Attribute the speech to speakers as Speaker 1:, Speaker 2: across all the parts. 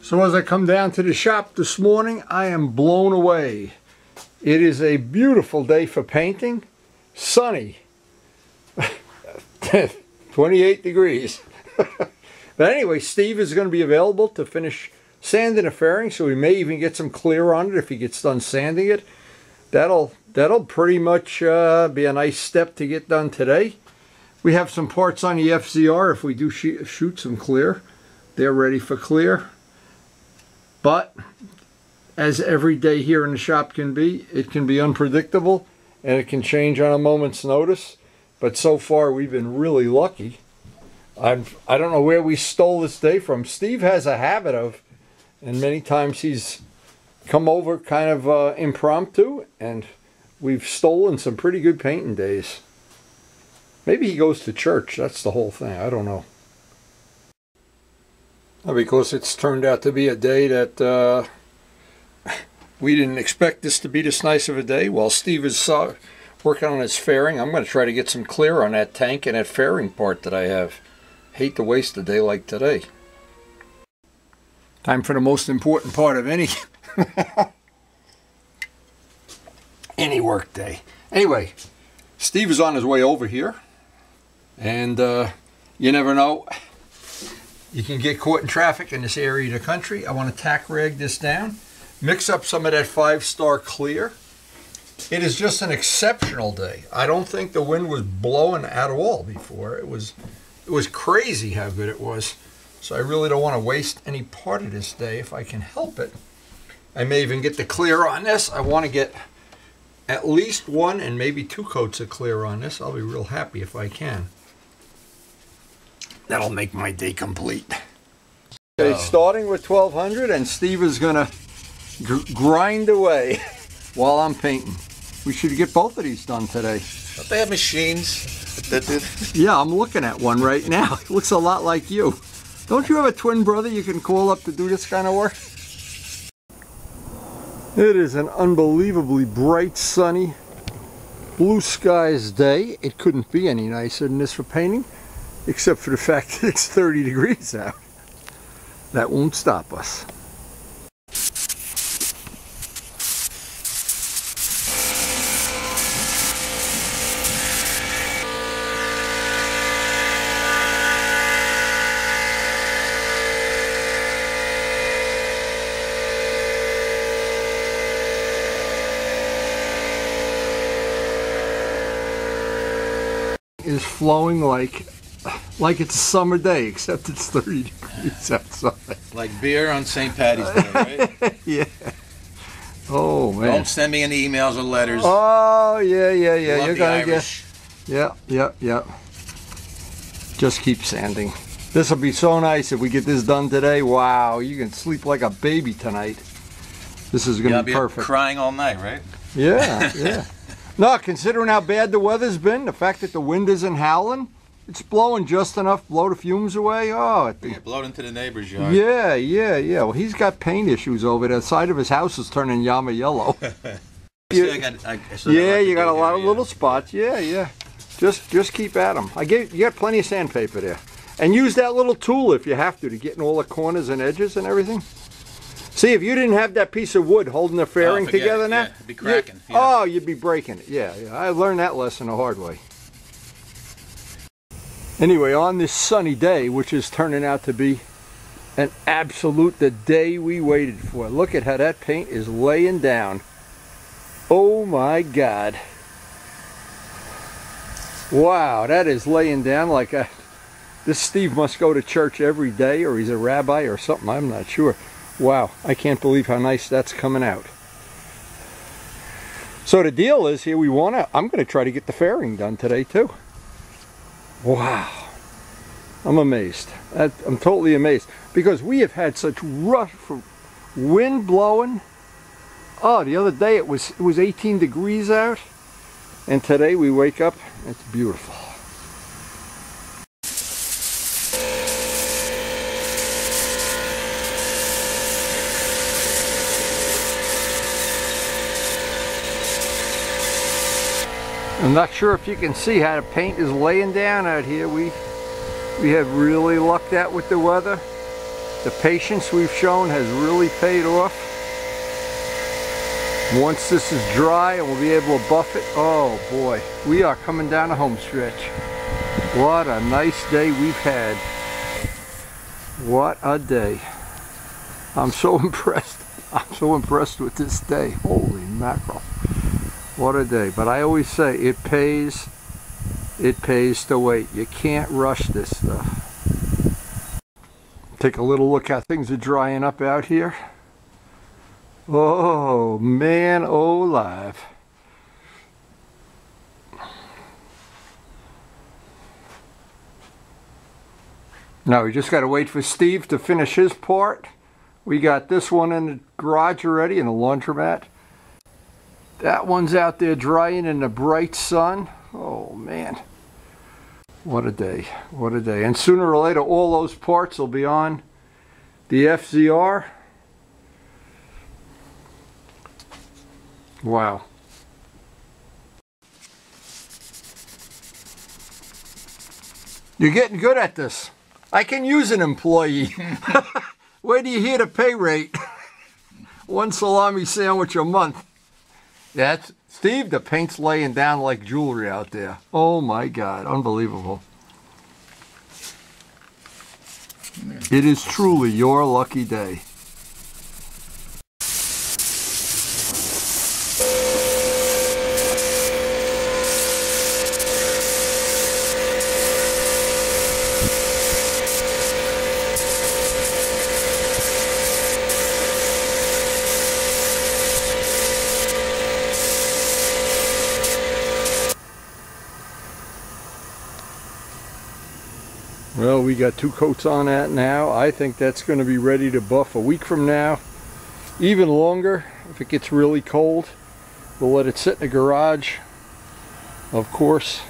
Speaker 1: So as I come down to the shop this morning, I am blown away. It is a beautiful day for painting, sunny, 28 degrees. But anyway, Steve is going to be available to finish sanding the fairing, so we may even get some clear on it if he gets done sanding it. That'll pretty much be a nice step to get done today. We have some parts on the FZR if we do shoot some clear. They're ready for clear. But as every day here in the shop can be, it can be unpredictable and it can change on a moment's notice. But so far we've been really lucky. I don't know where we stole this day from. Steve has a habit of, and many times he's come over kind of impromptu, and we've stolen some pretty good painting days. Maybe he goes to church. That's the whole thing. I don't know. Because it's turned out to be a day that we didn't expect this to be this nice of a day. While Steve is working on his fairing, I'm going to try to get some clear on that tank and that fairing part that I have. Hate to waste a day like today. Time for the most important part of any work day. Anyway, Steve is on his way over here, and you never know. You can get caught in traffic in this area of the country. I want to tack rag this down, mix up some of that 5-star clear. It is just an exceptional day. I don't think the wind was blowing at all before. It was crazy how good it was. So I really don't want to waste any part of this day if I can help it. I may even get the clear on this. I want to get at least 1 and maybe 2 coats of clear on this. I'll be real happy if I can. That'll make my day complete. Okay, starting with 1200, and Steve is gonna grind away while I'm painting. We should get both of these done today.
Speaker 2: Don't they have machines that do?
Speaker 1: Yeah, I'm looking at one right now. It looks a lot like you. Don't you have a twin brother you can call up to do this kind of work? It is an unbelievably bright, sunny, blue skies day. It couldn't be any nicer than this for painting, except for the fact that it's 30 degrees out. That won't stop us. Is flowing like it's a summer day, except it's 30 degrees outside.
Speaker 2: Like beer on St. Patty's Day, right?
Speaker 1: Yeah. Oh man.
Speaker 2: Don't send me any emails or letters.
Speaker 1: Oh yeah.
Speaker 2: Love
Speaker 1: You're gonna get. Yeah. Just keep sanding. This will be so nice if we get this done today. Wow, you can sleep like a baby tonight. This is gonna be perfect.
Speaker 2: Crying all night, right?
Speaker 1: Yeah. No, considering how bad the weather's been, the fact that the wind isn't howling, it's blowing just enough to blow the fumes away. Oh,
Speaker 2: it blowed into the neighbor's yard.
Speaker 1: Yeah. Well, he's got paint issues over there. The side of his house is turning yama yellow.
Speaker 2: You
Speaker 1: got a lot of little spots. Yeah. Just keep at them. You got plenty of sandpaper there, and use that little tool if you have to get in all the corners and edges and everything. See, if you didn't have that piece of wood holding the fairing together now,
Speaker 2: it'd be cracking.
Speaker 1: Oh, you'd be breaking it. Yeah. I learned that lesson the hard way. Anyway, on this sunny day, which is turning out to be the day we waited for. Look at how that paint is laying down. Oh my God. Wow, that is laying down like this Steve must go to church every day, or he's a rabbi or something, I'm not sure. Wow, I can't believe how nice that's coming out. So the deal is here, I'm going to try to get the fairing done today too. Wow. I'm amazed. I'm totally amazed. Because we have had such rough wind blowing. Oh, the other day it was 18 degrees out. And today we wake up, it's beautiful. I'm not sure if you can see how the paint is laying down out here. We have really lucked out with the weather. The patience we've shown has really paid off. Once this is dry and we'll be able to buff it, oh boy, we are coming down a home stretch. What a nice day we've had. What a day. I'm so impressed. I'm so impressed with this day. Holy mackerel. What a day. But I always say it pays to wait. You can't rush this stuff. Take a little look how things are drying up out here. Oh man, oh live. Now we just got to wait for Steve to finish his part. We got this one in the garage already in the laundromat. That one's out there drying in the bright sun. Oh man, what a day, what a day. And sooner or later all those parts will be on the FZR. Wow. You're getting good at this. I can use an employee. Where do you hear the pay rate? One salami sandwich a month. That's Steve, the paint's laying down like jewelry out there. Oh my God, unbelievable. It is truly your lucky day. Well, we got 2 coats on that now. I think that's going to be ready to buff a week from now. Even longer if it gets really cold. We'll let it sit in the garage, of course.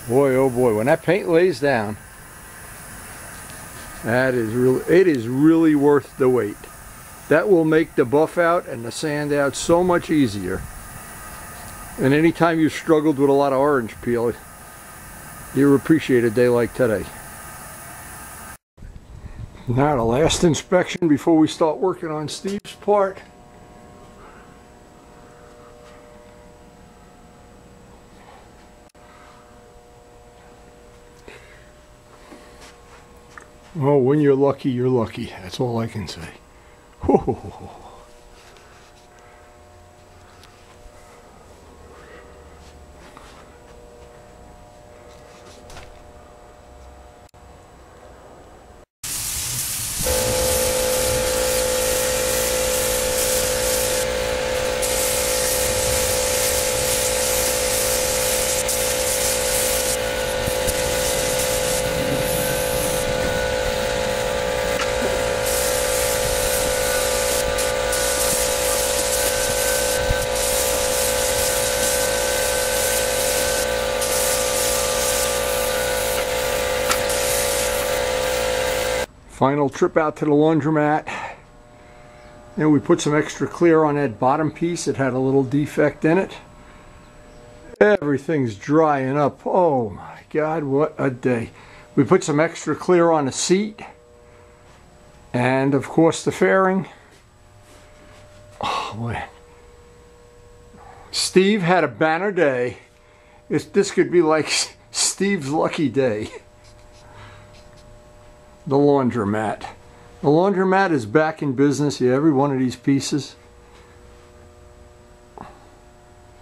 Speaker 1: Boy, oh boy, when that paint lays down, it is really worth the wait. That will make the buff out and the sand out so much easier. And anytime you've struggled with a lot of orange peel, you'll appreciate a day like today. Now the last inspection before we start working on Steve's part. Oh, when you're lucky, you're lucky. That's all I can say. Final trip out to the laundromat, and we put some extra clear on that bottom piece. It had a little defect in it. Everything's drying up. Oh my God, what a day. We put some extra clear on the seat and of course the fairing. Oh boy. Steve had a banner day. This could be like Steve's lucky day. The laundromat. The laundromat is back in business. Yeah, every one of these pieces.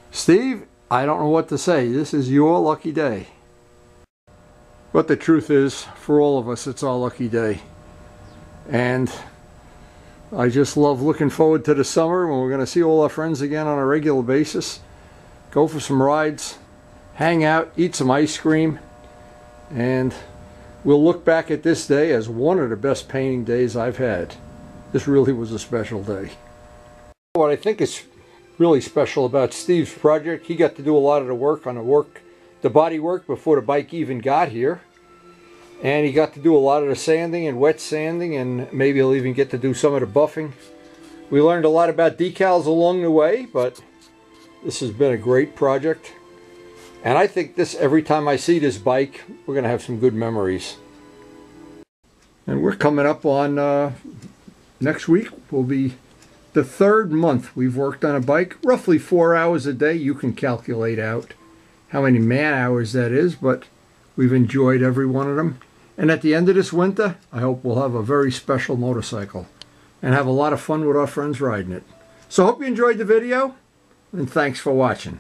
Speaker 1: Steve, I don't know what to say. This is your lucky day. But the truth is, for all of us, it's our lucky day. And I just love looking forward to the summer when we're going to see all our friends again on a regular basis. Go for some rides, hang out, eat some ice cream, and we'll look back at this day as one of the best painting days I've had. This really was a special day. What I think is really special about Steve's project, he got to do a lot of the work on the body work before the bike even got here. And he got to do a lot of the sanding and wet sanding, and maybe he'll even get to do some of the buffing. We learned a lot about decals along the way, but this has been a great project. And I think every time I see this bike, we're going to have some good memories. And we're coming up on next week will be the 3rd month we've worked on a bike, roughly 4 hours a day. You can calculate out how many man hours that is, but we've enjoyed every one of them. And at the end of this winter, I hope we'll have a very special motorcycle and have a lot of fun with our friends riding it. So I hope you enjoyed the video, and thanks for watching.